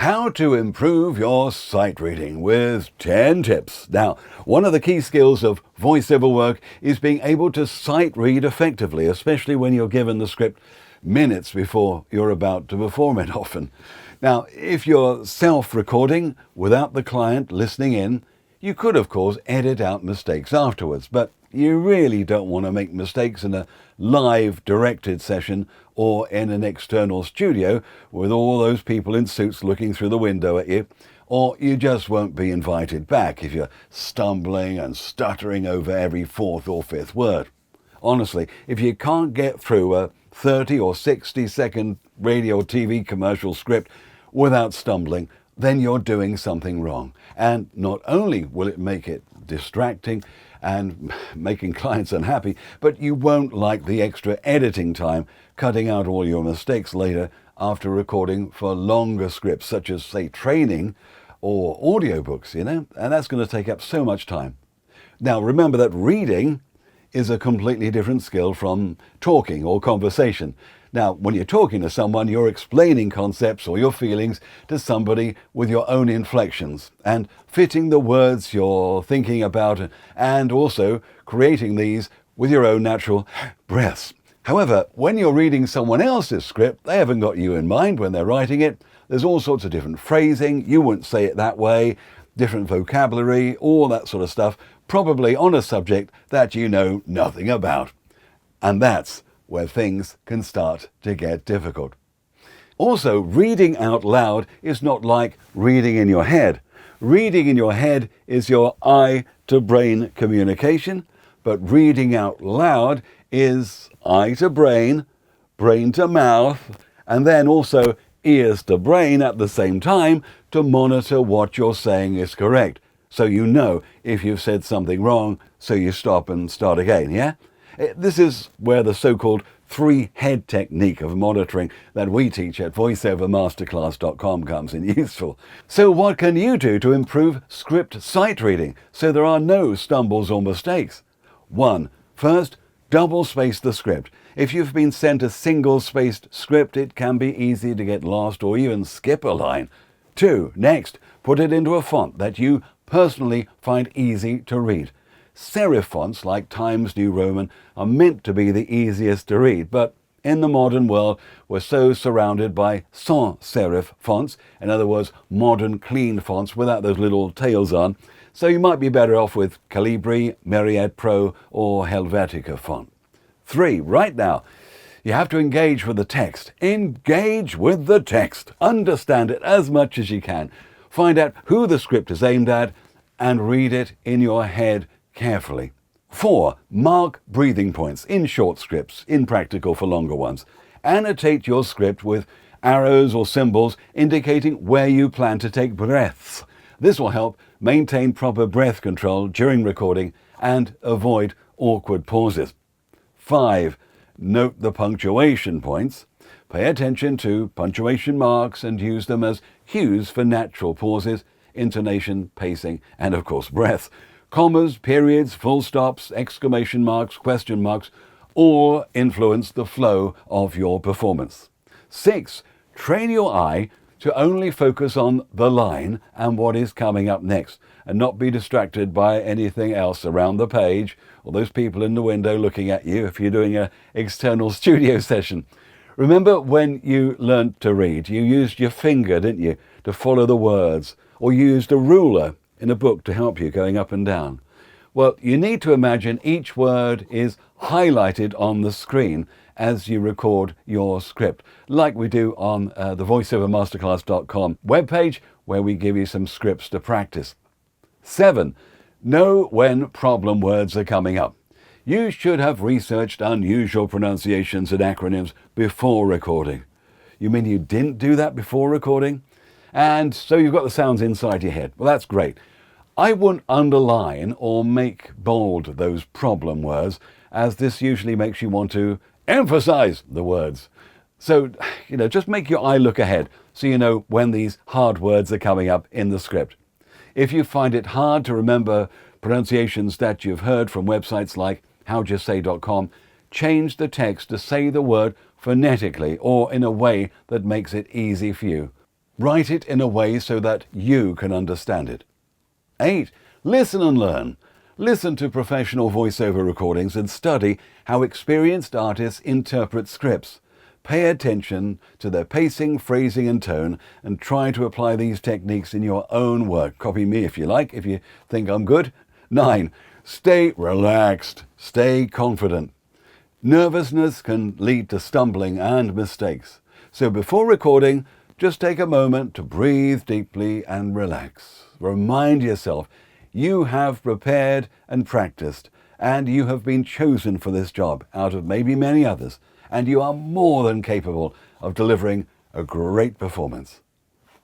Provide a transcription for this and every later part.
How to improve your sight reading with 10 tips. Now, one of the key skills of voiceover work is being able to sight read effectively, especially when you're given the script minutes before you're about to perform it often. Now, if you're self-recording without the client listening in, you could, of course, edit out mistakes afterwards, but you really don't want to make mistakes in a live directed session or in an external studio with all those people in suits looking through the window at you, or you just won't be invited back if you're stumbling and stuttering over every fourth or fifth word. Honestly, if you can't get through a 30 or 60 second radio or TV commercial script without stumbling, then you're doing something wrong. And not only will it make it distracting and making clients unhappy, but you won't like the extra editing time, cutting out all your mistakes later after recording for longer scripts, such as, say, training or audiobooks, and that's going to take up so much time. Now, remember that reading is a completely different skill from talking or conversation. Now, when you're talking to someone, you're explaining concepts or your feelings to somebody with your own inflections and fitting the words you're thinking about and also creating these with your own natural breaths. However, when you're reading someone else's script, they haven't got you in mind when they're writing it. There's all sorts of different phrasing. You wouldn't say it that way, different vocabulary, all that sort of stuff, probably on a subject that you know nothing about. And that's where things can start to get difficult. Also, reading out loud is not like reading in your head. Reading in your head is your eye-to-brain communication, but reading out loud is eye to brain, brain to mouth, and then also ears to brain at the same time to monitor what you're saying is correct. So you know if you've said something wrong, so you stop and start again, yeah? This is where the so-called three-head technique of monitoring that we teach at voiceovermasterclass.com comes in useful. So what can you do to improve script sight reading so there are no stumbles or mistakes? 1. First, double-space the script. If you've been sent a single-spaced script, it can be easy to get lost or even skip a line. 2. Next, put it into a font that you personally find easy to read. Serif fonts like Times New Roman are meant to be the easiest to read, but in the modern world we're so surrounded by sans serif fonts, in other words modern clean fonts without those little tails on, so you might be better off with Calibri, Myriad Pro or Helvetica font. 3. Right now, you have to engage with the text. Engage with the text. Understand it as much as you can. Find out who the script is aimed at and read it in your head carefully. 4. Mark breathing points in short scripts, impractical for longer ones. Annotate your script with arrows or symbols indicating where you plan to take breaths. This will help maintain proper breath control during recording and avoid awkward pauses. 5. Note the punctuation points. Pay attention to punctuation marks and use them as cues for natural pauses, intonation, pacing, and of course breath. Commas, periods, full stops, exclamation marks, question marks all influence the flow of your performance. 6. Train your eye to only focus on the line and what is coming up next and not be distracted by anything else around the page or those people in the window looking at you if you're doing an external studio session. Remember when you learnt to read, you used your finger, didn't you, to follow the words, or you used a ruler in a book to help you going up and down. Well, you need to imagine each word is highlighted on the screen as you record your script, like we do on the voiceovermasterclass.com webpage, where we give you some scripts to practice. 7. Know when problem words are coming up. You should have researched unusual pronunciations and acronyms before recording. You mean you didn't do that before recording? And so you've got the sounds inside your head. Well, that's great. I wouldn't underline or make bold those problem words, as this usually makes you want to emphasize the words. So, just make your eye look ahead so you know when these hard words are coming up in the script. If you find it hard to remember pronunciations that you've heard from websites like howjustsay.com, change the text to say the word phonetically or in a way that makes it easy for you. Write it in a way so that you can understand it. 8. Listen and learn. Listen to professional voiceover recordings and study how experienced artists interpret scripts. Pay attention to their pacing, phrasing and tone, and try to apply these techniques in your own work. Copy me if you like, if you think I'm good. 9. Stay relaxed. Stay confident. Nervousness can lead to stumbling and mistakes. So before recording, just take a moment to breathe deeply and relax. Remind yourself you have prepared and practiced, and you have been chosen for this job out of maybe many others, and you are more than capable of delivering a great performance.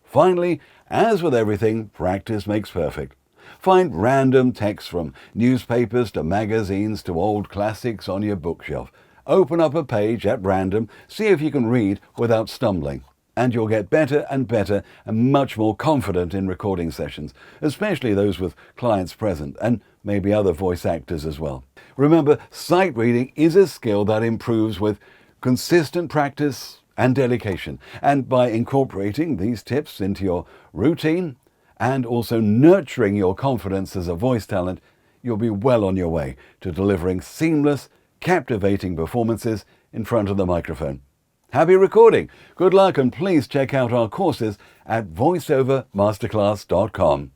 Finally, as with everything, practice makes perfect. Find random texts from newspapers to magazines to old classics on your bookshelf. Open up a page at random, see if you can read without stumbling. And you'll get better and better and much more confident in recording sessions, especially those with clients present and maybe other voice actors as well. Remember, sight reading is a skill that improves with consistent practice and dedication. And by incorporating these tips into your routine and also nurturing your confidence as a voice talent, you'll be well on your way to delivering seamless, captivating performances in front of the microphone. Happy recording! Good luck, and please check out our courses at voiceovermasterclass.com.